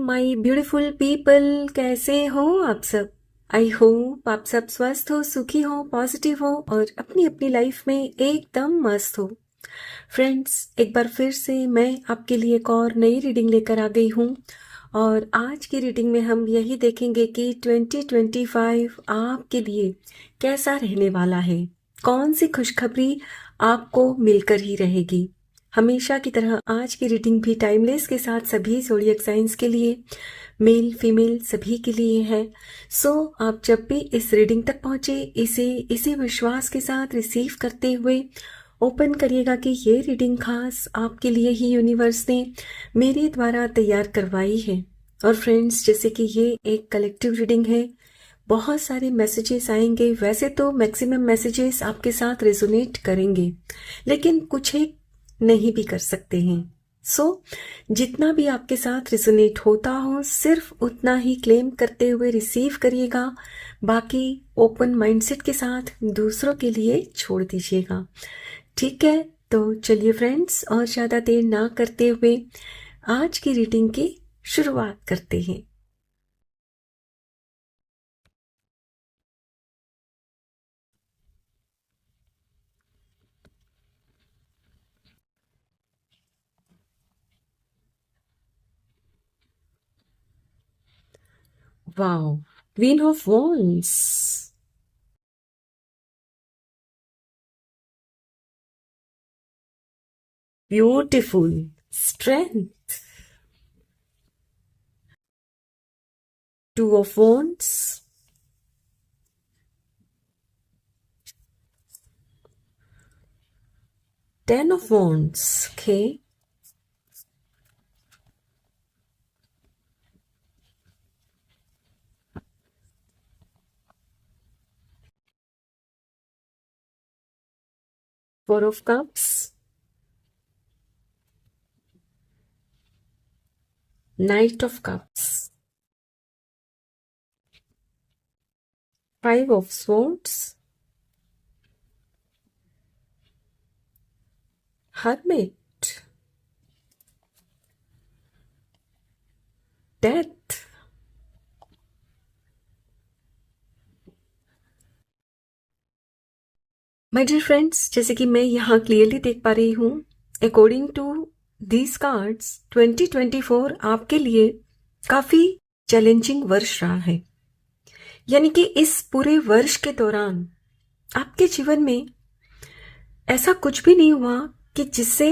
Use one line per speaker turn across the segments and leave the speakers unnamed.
My beautiful people, कैसे हो आप सब। आई होप आप सब स्वस्थ हो, सुखी हो, पॉजिटिव हो और अपनी अपनी लाइफ में एकदम मस्त हो। फ्रेंड्स, एक बार फिर से मैं आपके लिए एक और नई रीडिंग लेकर आ गई हूँ और आज की रीडिंग में हम यही देखेंगे कि 2025 आपके लिए कैसा रहने वाला है, कौन सी खुशखबरी आपको मिलकर ही रहेगी। हमेशा की तरह आज की रीडिंग भी टाइमलेस के साथ सभी ज़ोडिएक साइंस के लिए, मेल फीमेल सभी के लिए है। सो आप जब भी इस रीडिंग तक पहुंचे, इसे इसी विश्वास के साथ रिसीव करते हुए ओपन करिएगा कि ये रीडिंग खास आपके लिए ही यूनिवर्स ने मेरे द्वारा तैयार करवाई है। और फ्रेंड्स, जैसे कि ये एक कलेक्टिव रीडिंग है, बहुत सारे मैसेजेस आएंगे। वैसे तो मैक्सिमम मैसेजेस आपके साथ रेजोनेट करेंगे, लेकिन कुछ एक नहीं भी कर सकते हैं। सो जितना भी आपके साथ रेजोनेट होता हो, सिर्फ उतना ही क्लेम करते हुए रिसीव करिएगा, बाकी ओपन माइंडसेट के साथ दूसरों के लिए छोड़ दीजिएगा। ठीक है, तो चलिए फ्रेंड्स, और ज़्यादा देर ना करते हुए आज की रीडिंग की शुरुआत करते हैं। Wow, queen of wands, beautiful, strength, two of wands, ten of wands, okay, four of cups, knight of cups, five of swords, hermit, death, my dear friends, जैसे कि मैं यहाँ क्लियरली देख पा रही हूँ, अकॉर्डिंग टू दीज कार्ड्स 2024 आपके लिए काफी चैलेंजिंग वर्ष रहा है। यानी कि इस पूरे वर्ष के दौरान आपके जीवन में ऐसा कुछ भी नहीं हुआ कि जिससे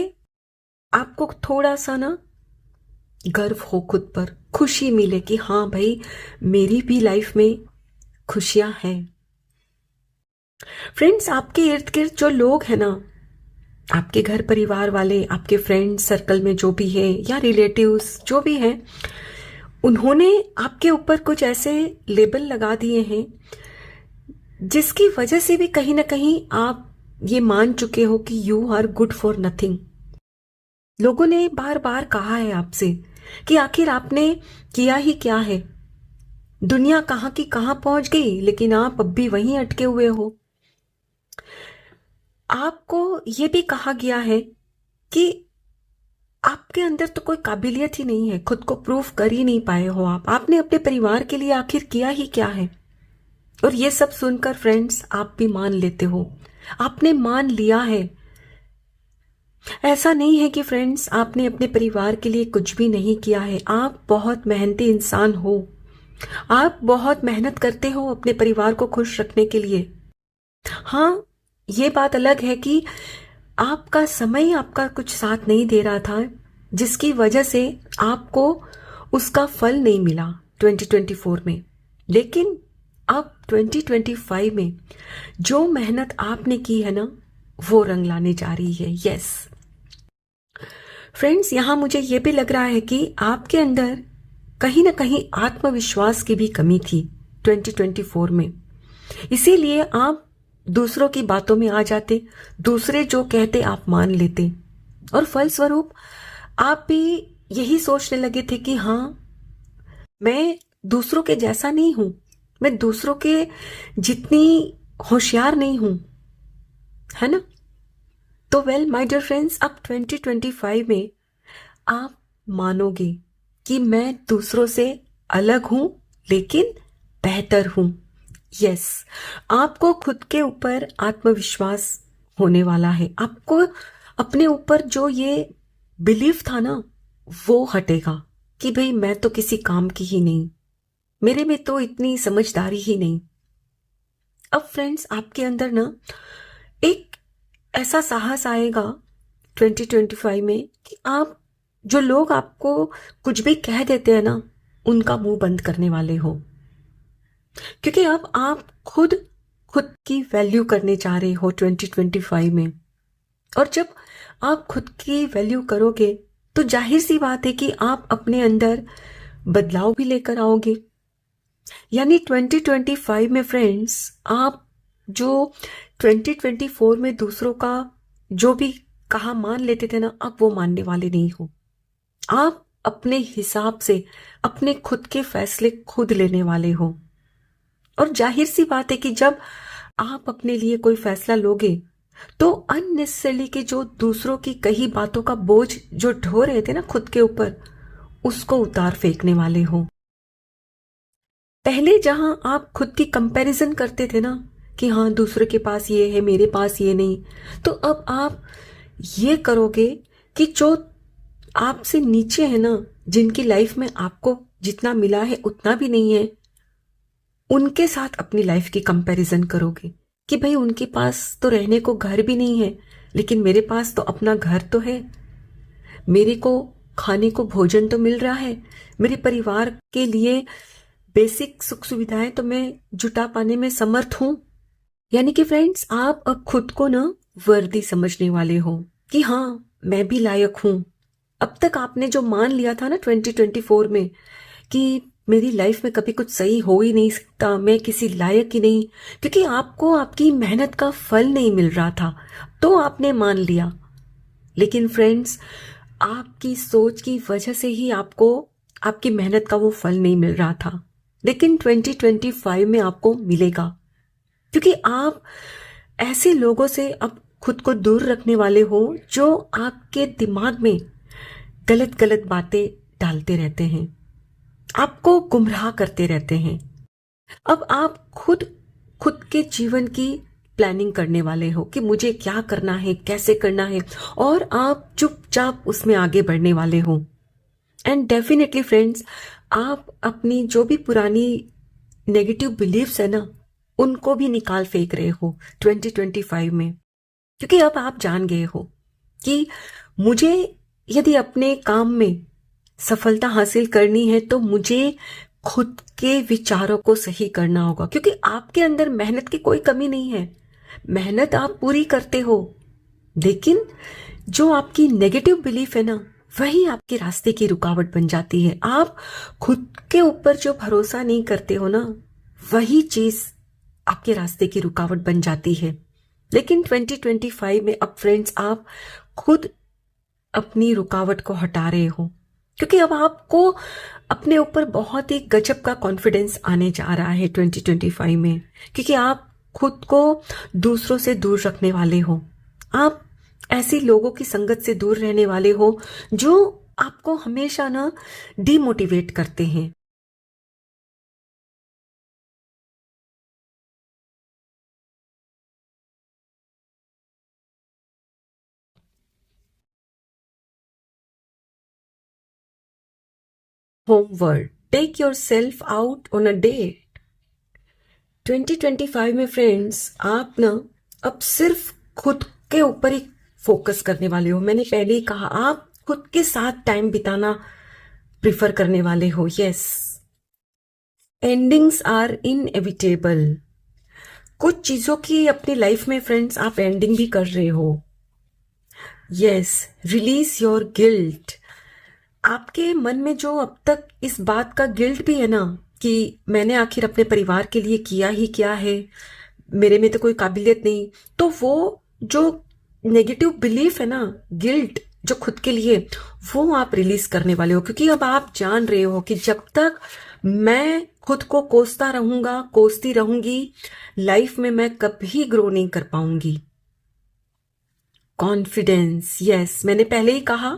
आपको थोड़ा सा ना गर्व हो, खुद पर खुशी मिले कि हाँ भाई, मेरी भी लाइफ में खुशियां हैं। फ्रेंड्स, आपके इर्द गिर्द जो लोग हैं ना, आपके घर परिवार वाले, आपके फ्रेंड सर्कल में जो भी है या रिलेटिव्स जो भी हैं, उन्होंने आपके ऊपर कुछ ऐसे लेबल लगा दिए हैं जिसकी वजह से भी कहीं ना कहीं आप ये मान चुके हो कि you are good for nothing. लोगों ने बार बार कहा है आपसे कि आखिर आपने किया ही क्या है, दुनिया कहाँ की कहाँ पहुंच गई, लेकिन आप अब भी वहीं अटके हुए हो। आपको ये भी कहा गया है कि आपके अंदर तो कोई काबिलियत ही नहीं है, खुद को प्रूफ कर ही नहीं पाए हो आपने अपने परिवार के लिए आखिर किया ही क्या है। और ये सब सुनकर फ्रेंड्स, आप भी मान लेते हो, आपने मान लिया है। ऐसा नहीं है कि फ्रेंड्स आपने अपने परिवार के लिए कुछ भी नहीं किया है। आप बहुत मेहनती इंसान हो, आप बहुत मेहनत करते हो अपने परिवार को खुश रखने के लिए। हाँ, ये बात अलग है कि आपका समय आपका कुछ साथ नहीं दे रहा था, जिसकी वजह से आपको उसका फल नहीं मिला 2024 में। लेकिन अब 2025 में जो मेहनत आपने की है ना, वो रंग लाने जा रही है। यस फ्रेंड्स, यहां मुझे ये भी लग रहा है कि आपके अंदर कहीं ना कहीं आत्मविश्वास की भी कमी थी 2024 में। इसीलिए आप दूसरों की बातों में आ जाते, दूसरे जो कहते आप मान लेते, और फलस्वरूप आप भी यही सोचने लगे थे कि हाँ, मैं दूसरों के जैसा नहीं हूं, मैं दूसरों के जितनी होशियार नहीं हूं, है ना। तो वेल माय डियर फ्रेंड्स, अब 2025 में आप मानोगे कि मैं दूसरों से अलग हूं लेकिन बेहतर हूं। यस, आपको खुद के ऊपर आत्मविश्वास होने वाला है। आपको अपने ऊपर जो ये बिलीफ था ना, वो हटेगा कि भाई मैं तो किसी काम की ही नहीं, मेरे में तो इतनी समझदारी ही नहीं। अब फ्रेंड्स, आपके अंदर ना एक ऐसा साहस आएगा 2025 में कि आप, जो लोग आपको कुछ भी कह देते हैं ना, उनका मुंह बंद करने वाले हो। क्योंकि अब आप खुद खुद की वैल्यू करने जा रहे हो 2025 में। और जब आप खुद की वैल्यू करोगे तो जाहिर सी बात है कि आप अपने अंदर बदलाव भी लेकर आओगे। यानी 2025 में फ्रेंड्स, आप जो 2024 में दूसरों का जो भी कहा मान लेते थे ना, अब वो मानने वाले नहीं हो। आप अपने हिसाब से अपने खुद के फैसले खुद लेने वाले हो। और जाहिर सी बात है कि जब आप अपने लिए कोई फैसला लोगे तो अननेसेसरली के जो दूसरों की कही बातों का बोझ जो ढो रहे थे ना खुद के ऊपर, उसको उतार फेंकने वाले हो। पहले जहां आप खुद की कंपैरिजन करते थे ना कि हाँ दूसरे के पास ये है, मेरे पास ये नहीं, तो अब आप ये करोगे कि जो आपसे नीचे है ना, जिनकी लाइफ में आपको जितना मिला है उतना भी नहीं है, उनके साथ अपनी लाइफ की कंपैरिजन करोगे कि भाई उनके पास तो रहने को घर भी नहीं है, लेकिन मेरे पास तो अपना घर तो है, मेरे को खाने को भोजन तो मिल रहा है, मेरे परिवार के लिए बेसिक सुख सुविधाएं तो मैं जुटा पाने में समर्थ हूं। यानी कि फ्रेंड्स, आप अब खुद को ना वर्दी समझने वाले हो कि हाँ मैं भी लायक हूं। अब तक आपने जो मान लिया था ना 2024 में कि मेरी लाइफ में कभी कुछ सही हो ही नहीं सकता, मैं किसी लायक ही नहीं, क्योंकि आपको आपकी मेहनत का फल नहीं मिल रहा था, तो आपने मान लिया। लेकिन फ्रेंड्स, आपकी सोच की वजह से ही आपको आपकी मेहनत का वो फल नहीं मिल रहा था, लेकिन 2025 में आपको मिलेगा। क्योंकि आप ऐसे लोगों से अब खुद को दूर रखने वाले हो जो आपके दिमाग में गलत गलत बातें डालते रहते हैं, आपको गुमराह करते रहते हैं। अब आप खुद खुद के जीवन की प्लानिंग करने वाले हो कि मुझे क्या करना है, कैसे करना है, और आप चुपचाप उसमें आगे बढ़ने वाले हो। एंड डेफिनेटली फ्रेंड्स, आप अपनी जो भी पुरानी नेगेटिव बिलीव्स है ना, उनको भी निकाल फेंक रहे हो 2025 में। क्योंकि अब आप जान गए हो कि मुझे यदि अपने काम में सफलता हासिल करनी है तो मुझे खुद के विचारों को सही करना होगा। क्योंकि आपके अंदर मेहनत की कोई कमी नहीं है, मेहनत आप पूरी करते हो, लेकिन जो आपकी नेगेटिव बिलीफ है ना, वही आपके रास्ते की रुकावट बन जाती है। आप खुद के ऊपर जो भरोसा नहीं करते हो ना, वही चीज आपके रास्ते की रुकावट बन जाती है। लेकिन 2025 में अब फ्रेंड्स, आप खुद अपनी रुकावट को हटा रहे हो, क्योंकि अब आपको अपने ऊपर बहुत ही गजब का कॉन्फिडेंस आने जा रहा है 2025 में। क्योंकि आप खुद को दूसरों से दूर रखने वाले हो, आप ऐसे लोगों की संगत से दूर रहने वाले हो जो आपको हमेशा ना डिमोटिवेट करते हैं। Homework, take yourself out on a date. 2025 में फ्रेंड्स, आप ना अब सिर्फ खुद के ऊपर ही फोकस करने वाले हो। मैंने पहले ही कहा, आप खुद के साथ टाइम बिताना प्रिफर करने वाले हो। Yes, endings are inevitable. कुछ चीजों की अपनी लाइफ में फ्रेंड्स आप एंडिंग भी कर रहे हो। Yes, release your guilt. आपके मन में जो अब तक इस बात का गिल्ट भी है ना कि मैंने आखिर अपने परिवार के लिए किया ही क्या है, मेरे में तो कोई काबिलियत नहीं, तो वो जो नेगेटिव बिलीफ है ना, गिल्ट जो खुद के लिए, वो आप रिलीज करने वाले हो। क्योंकि अब आप जान रहे हो कि जब तक मैं खुद को कोसता रहूंगा, कोसती रहूंगी, लाइफ में मैं कभी ग्रो नहीं कर पाऊंगी। कॉन्फिडेंस, यस, मैंने पहले ही कहा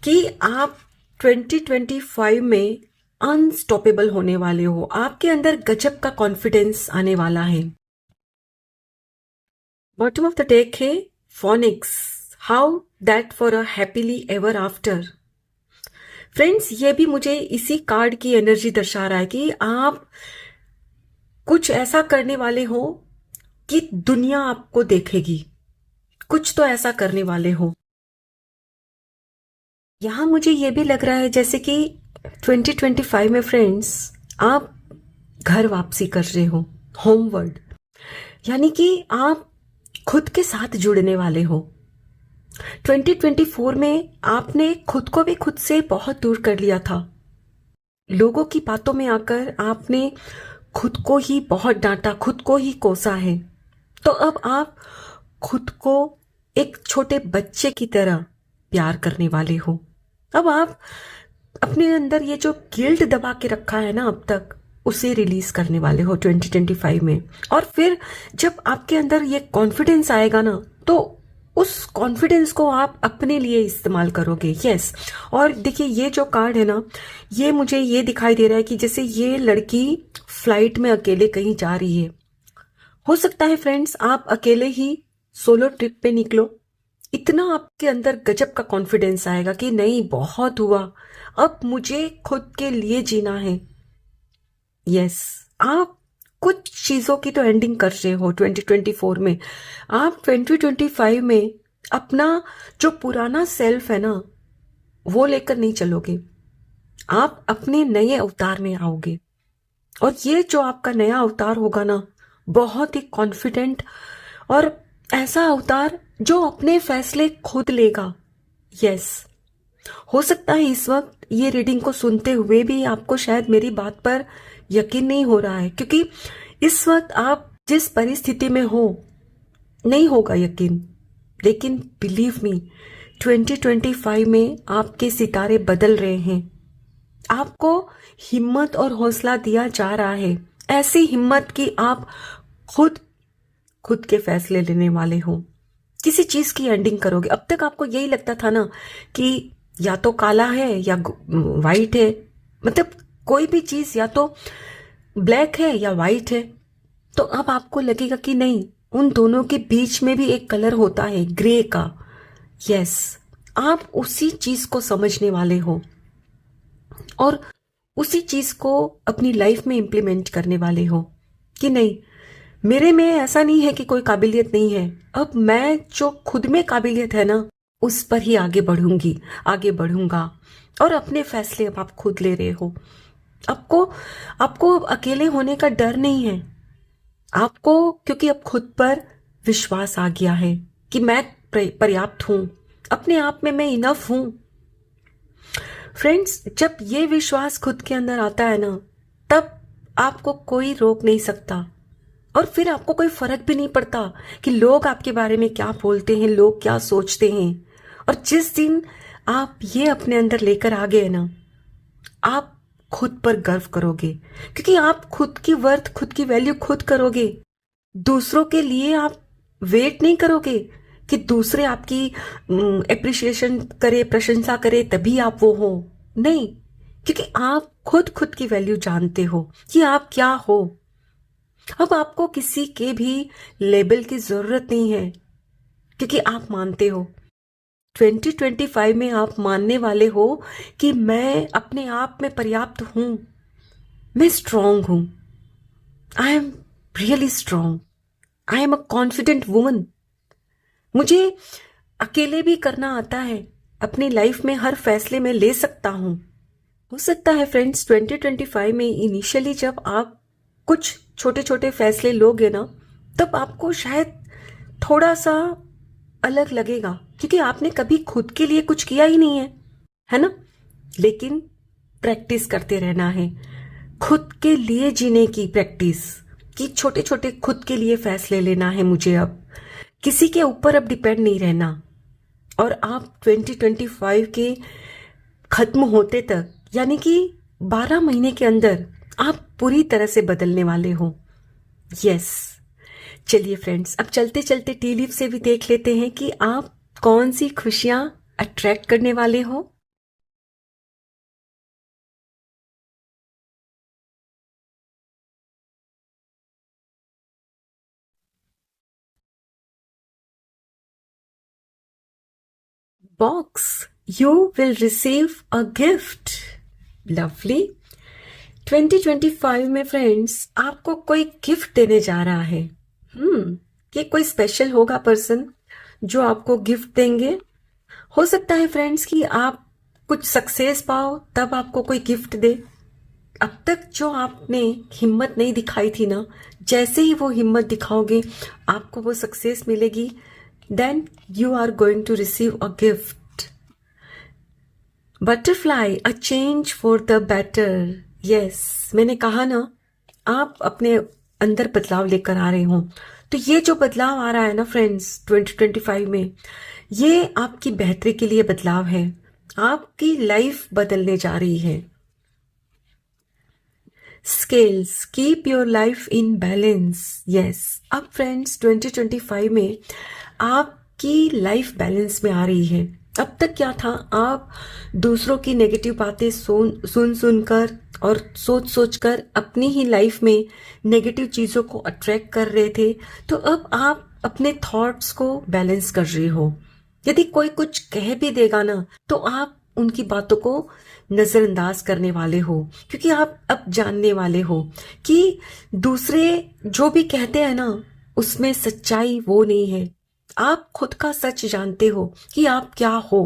कि आप 2025 में अनस्टॉपेबल होने वाले हो। आपके अंदर गजब का कॉन्फिडेंस आने वाला है। बॉटम ऑफ द डेक है phoenix, how that for a happily ever after. Friends, ये भी मुझे इसी कार्ड की एनर्जी दर्शा रहा है कि आप कुछ ऐसा करने वाले हो कि दुनिया आपको देखेगी। कुछ तो ऐसा करने वाले हो। यहां मुझे ये भी लग रहा है जैसे कि 2025 में फ्रेंड्स आप घर वापसी कर रहे हो, होमवर्ड, यानी कि आप खुद के साथ जुड़ने वाले हो। 2024 में आपने खुद को भी खुद से बहुत दूर कर लिया था। लोगों की बातों में आकर आपने खुद को ही बहुत डांटा, खुद को ही कोसा है। तो अब आप खुद को एक छोटे बच्चे की तरह प्यार करने वाले हो। अब आप अपने अंदर ये जो गिल्ट दबा के रखा है ना अब तक, उसे रिलीज करने वाले हो 2025 में। और फिर जब आपके अंदर ये कॉन्फिडेंस आएगा ना, तो उस कॉन्फिडेंस को आप अपने लिए इस्तेमाल करोगे। यस। और देखिए, ये जो कार्ड है ना, ये मुझे ये दिखाई दे रहा है कि जैसे ये लड़की फ्लाइट में अकेले कहीं जा रही है। हो सकता है फ्रेंड्स आप अकेले ही सोलो ट्रिप पे निकलो। इतना आपके अंदर गजब का कॉन्फिडेंस आएगा कि नहीं, बहुत हुआ, अब मुझे खुद के लिए जीना है। यस। आप कुछ चीजों की तो एंडिंग कर रहे हो 2024 में। आप 2025 में अपना जो पुराना सेल्फ है ना, वो लेकर नहीं चलोगे। आप अपने नए अवतार में आओगे। और ये जो आपका नया अवतार होगा ना, बहुत ही कॉन्फिडेंट और ऐसा अवतार जो अपने फैसले खुद लेगा। यस। हो सकता है इस वक्त ये रीडिंग को सुनते हुए भी आपको शायद मेरी बात पर यकीन नहीं हो रहा है, क्योंकि इस वक्त आप जिस परिस्थिति में हो नहीं होगा यकीन। लेकिन बिलीव मी, 2025 में आपके सितारे बदल रहे हैं। आपको हिम्मत और हौसला दिया जा रहा है, ऐसी हिम्मत कि आप खुद के फैसले लेने वाले हो। किसी चीज की एंडिंग करोगे। अब तक आपको यही लगता था ना कि या तो काला है या वाइट है, मतलब कोई भी चीज या तो ब्लैक है या वाइट है। तो अब आपको लगेगा कि नहीं, उन दोनों के बीच में भी एक कलर होता है, ग्रे का। यस। आप उसी चीज को समझने वाले हो और उसी चीज को अपनी लाइफ में इंप्लीमेंट करने वाले हो कि नहीं, मेरे में ऐसा नहीं है कि कोई काबिलियत नहीं है। अब मैं जो खुद में काबिलियत है ना, उस पर ही आगे बढ़ूंगी, आगे बढ़ूंगा। और अपने फैसले अब आप खुद ले रहे हो। आपको अब अकेले होने का डर नहीं है आपको, क्योंकि अब खुद पर विश्वास आ गया है कि मैं पर्याप्त हूं, अपने आप में मैं इनफ हूं। फ्रेंड्स, जब ये विश्वास खुद के अंदर आता है ना, तब आपको कोई रोक नहीं सकता। और फिर आपको कोई फर्क भी नहीं पड़ता कि लोग आपके बारे में क्या बोलते हैं, लोग क्या सोचते हैं। और जिस दिन आप ये अपने अंदर लेकर आ गए ना, आप खुद पर गर्व करोगे, क्योंकि आप खुद की वर्थ, खुद की वैल्यू खुद करोगे। दूसरों के लिए आप वेट नहीं करोगे कि दूसरे आपकी एप्रिसिएशन करे, प्रशंसा करे तभी आप वो हो। नहीं, क्योंकि आप खुद की वैल्यू जानते हो कि आप क्या हो। अब आपको किसी के भी लेबल की जरूरत नहीं है, क्योंकि आप मानते हो 2025 में आप मानने वाले हो कि मैं अपने आप में पर्याप्त हूं, मैं स्ट्रांग हूं, I am really strong, I am a confident woman. मुझे अकेले भी करना आता है, अपनी लाइफ में हर फैसले में ले सकता हूं। हो सकता है फ्रेंड्स 2025 में इनिशियली जब आप कुछ छोटे छोटे फैसले लोगे ना, तब आपको शायद थोड़ा सा अलग लगेगा, क्योंकि आपने कभी खुद के लिए कुछ किया ही नहीं है ना। लेकिन प्रैक्टिस करते रहना है, खुद के लिए जीने की प्रैक्टिस, कि छोटे छोटे खुद के लिए फैसले लेना है मुझे। अब किसी के ऊपर अब डिपेंड नहीं रहना। और आप 2025 के खत्म होते तक, यानी कि 12 महीने के अंदर आप पूरी तरह से बदलने वाले हो। यस। चलिए फ्रेंड्स, अब चलते चलते टी लीफ से भी देख लेते हैं कि आप कौन सी खुशियां अट्रैक्ट करने वाले हो। box. You will receive a gift. Lovely. 2025 में फ्रेंड्स आपको कोई गिफ्ट देने जा रहा है. ये कोई स्पेशल होगा पर्सन जो आपको गिफ्ट देंगे. हो सकता है फ्रेंड्स कि आप कुछ सक्सेस पाओ तब आपको कोई गिफ्ट दे. अब तक जो आपने हिम्मत नहीं दिखाई थी ना, जैसे ही वो हिम्मत दिखाओगे आपको वो सक्सेस मिलेगी. Then you are going to receive a gift. Butterfly, a change for the better. Yes, मैंने कहा ना आप अपने अंदर बदलाव लेकर आ रहे हो. तो ये जो बदलाव आ रहा है ना फ्रेंड्स 2025 में, ये आपकी बेहतरी के लिए बदलाव है. आपकी लाइफ बदलने जा रही है. Scales, keep your life in balance. Yes, अब फ्रेंड्स 2025 में आपकी लाइफ बैलेंस में आ रही है. अब तक क्या था, आप दूसरों की नेगेटिव बातें सुनकर और सोच कर अपनी ही लाइफ में नेगेटिव चीज़ों को अट्रैक्ट कर रहे थे. तो अब आप अपने थॉट्स को बैलेंस कर रहे हो. यदि कोई कुछ कह भी देगा ना तो आप उनकी बातों को नजरअंदाज करने वाले हो, क्योंकि आप अब जानने वाले हो कि दूसरे जो भी कहते हैं ना उसमें सच्चाई वो नहीं है. आप खुद का सच जानते हो कि आप क्या हो.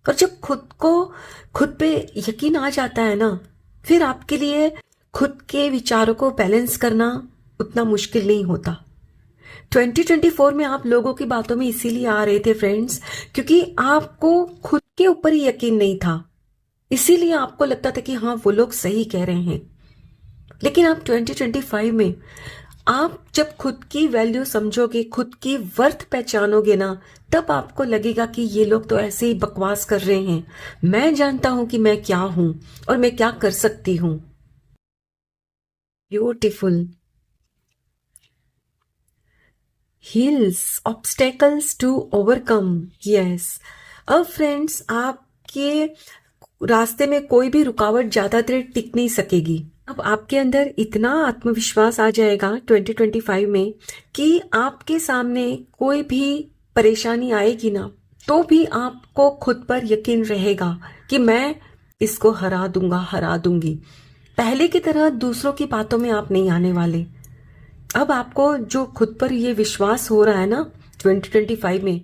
और जब खुद पे यकीन आ जाता है ना, फिर आपके लिए खुद के विचारों को बैलेंस करना उतना मुश्किल नहीं होता. 2024 में आप लोगों की बातों में इसीलिए आ रहे थे फ्रेंड्स, क्योंकि आपको खुद के ऊपर ही यकीन नहीं था. इसीलिए आपको लगता था कि हाँ वो लोग सही कह रहे हैं. लेकिन आप 2025 में आप जब खुद की वैल्यू समझोगे, खुद की वर्थ पहचानोगे ना, तब आपको लगेगा कि ये लोग तो ऐसे ही बकवास कर रहे हैं. मैं जानता हूं कि मैं क्या हूं और मैं क्या कर सकती हूं. Beautiful. Hills, obstacles to overcome. Yes, अब फ्रेंड्स आपके रास्ते में कोई भी रुकावट ज्यादा देर टिक नहीं सकेगी. अब आपके अंदर इतना आत्मविश्वास आ जाएगा 2025 में कि आपके सामने कोई भी परेशानी आएगी ना तो भी आपको खुद पर यकीन रहेगा कि मैं इसको हरा दूंगी. पहले की तरह दूसरों की बातों में आप नहीं आने वाले. अब आपको जो खुद पर ये विश्वास हो रहा है ना 2025 में,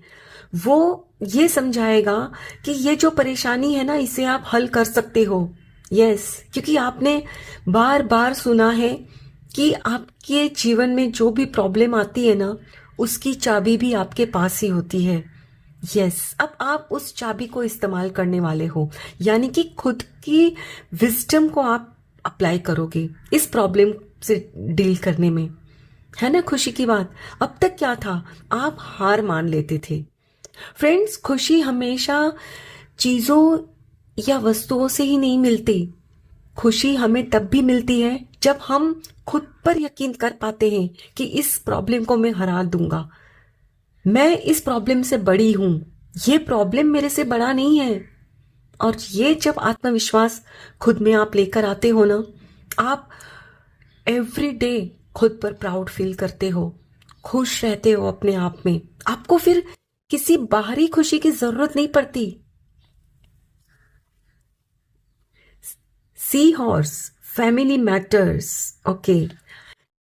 वो ये समझाएगा कि ये जो परेशानी है ना इसे आप हल कर सकते हो. यस, क्योंकि आपने बार बार सुना है कि आपके जीवन में जो भी प्रॉब्लम आती है ना उसकी चाबी भी आपके पास ही होती है. यस, अब आप उस चाबी को इस्तेमाल करने वाले हो, यानी कि खुद की विजडम को आप अप्लाई करोगे इस प्रॉब्लम से डील करने में. है ना खुशी की बात. अब तक क्या था, आप हार मान लेते थे. फ्रेंड्स, खुशी हमेशा चीजों या वस्तुओं से ही नहीं मिलती. खुशी हमें तब भी मिलती है जब हम खुद पर यकीन कर पाते हैं कि इस प्रॉब्लम को मैं हरा दूंगा. मैं इस प्रॉब्लम से बड़ी हूं, ये प्रॉब्लम मेरे से बड़ा नहीं है. और ये जब आत्मविश्वास खुद में आप लेकर आते हो ना, आप एवरी डे खुद पर प्राउड फील करते हो, खुश रहते हो अपने आप में. आपको फिर किसी बाहरी खुशी की जरूरत नहीं पड़ती. Sea horse, family matters. Okay,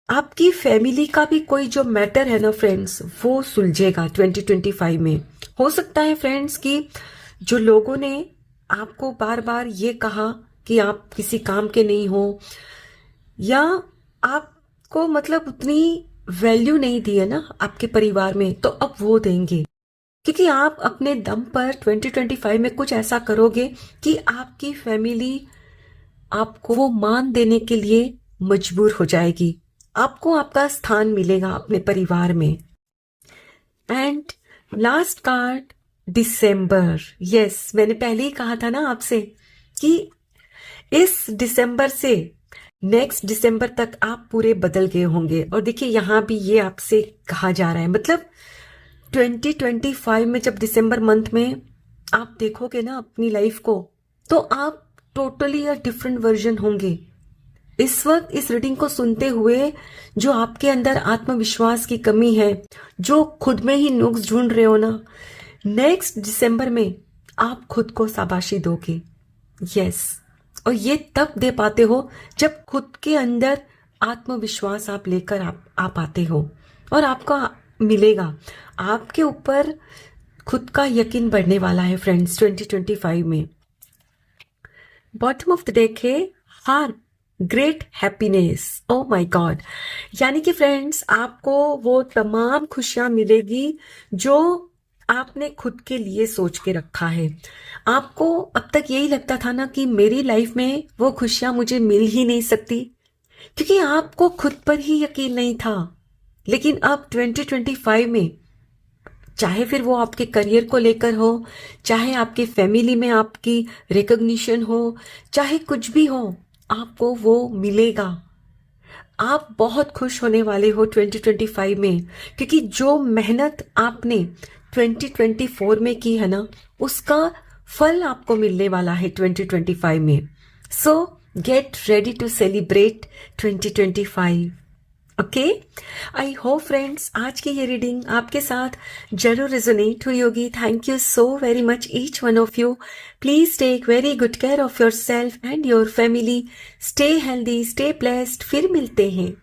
आपकी फैमिली का भी कोई जो मैटर है ना फ्रेंड्स वो सुलझेगा 2025 में. हो सकता है फ्रेंड्स कि जो लोगों ने आपको बार बार ये कहा कि आप किसी काम के नहीं हो या आपको मतलब उतनी वैल्यू नहीं दी है ना आपके परिवार में, तो अब वो देंगे, क्योंकि आप अपने दम पर 2025 में कुछ ऐसा करोगे कि आपकी फैमिली आपको वो मान देने के लिए मजबूर हो जाएगी. आपको आपका स्थान मिलेगा अपने परिवार में. And last card, December. Yes, मैंने पहले ही कहा था ना आपसे कि इस दिसंबर से नेक्स्ट दिसंबर तक आप पूरे बदल गए होंगे. और देखिए यहां भी ये आपसे कहा जा रहा है, मतलब 2025 में जब दिसंबर मंथ में आप देखोगे ना अपनी लाइफ को, तो आप टोटली अ डिफरेंट वर्जन होंगे. इस वक्त इस रीडिंग को सुनते हुए जो आपके अंदर आत्मविश्वास की कमी है, जो खुद में ही नुक्स ढूंढ रहे हो ना, नेक्स्ट दिसंबर में आप खुद को शाबाशी दोगे। यस, और ये तब दे पाते हो जब खुद के अंदर आत्मविश्वास आप लेकर आ पाते हो, और आपका मिलेगा। आपके ऊपर खुद का यकीन बढ़ने वाला है फ्रेंड्स 2025 में। बॉटम ऑफ द डेक है हार, great happiness. Oh my God, यानी कि फ्रेंड्स आपको वो तमाम खुशियां मिलेगी जो आपने खुद के लिए सोच के रखा है। आपको अब तक यही लगता था ना कि मेरी लाइफ में वो खुशियां मुझे मिल ही नहीं सकती, क्योंकि आपको खुद पर ही यकीन नहीं था। लेकिन अब 2025 में, चाहे फिर वो आपके करियर को लेकर हो, चाहे आपके फैमिली में आपकी रिकॉग्निशन हो, चाहे कुछ भी हो, आपको वो मिलेगा। आप बहुत खुश होने वाले हो 2025 में, क्योंकि जो मेहनत आपने 2024 में की है ना, उसका फल आपको मिलने वाला है 2025 में। So get ready to celebrate 2025। Okay, I hope friends आज की ये रीडिंग आपके साथ जरूर रेजोनेट हुई होगी। Thank you so very much each one of you. Please take very good care of yourself and your family. Stay healthy, stay blessed. फिर मिलते हैं।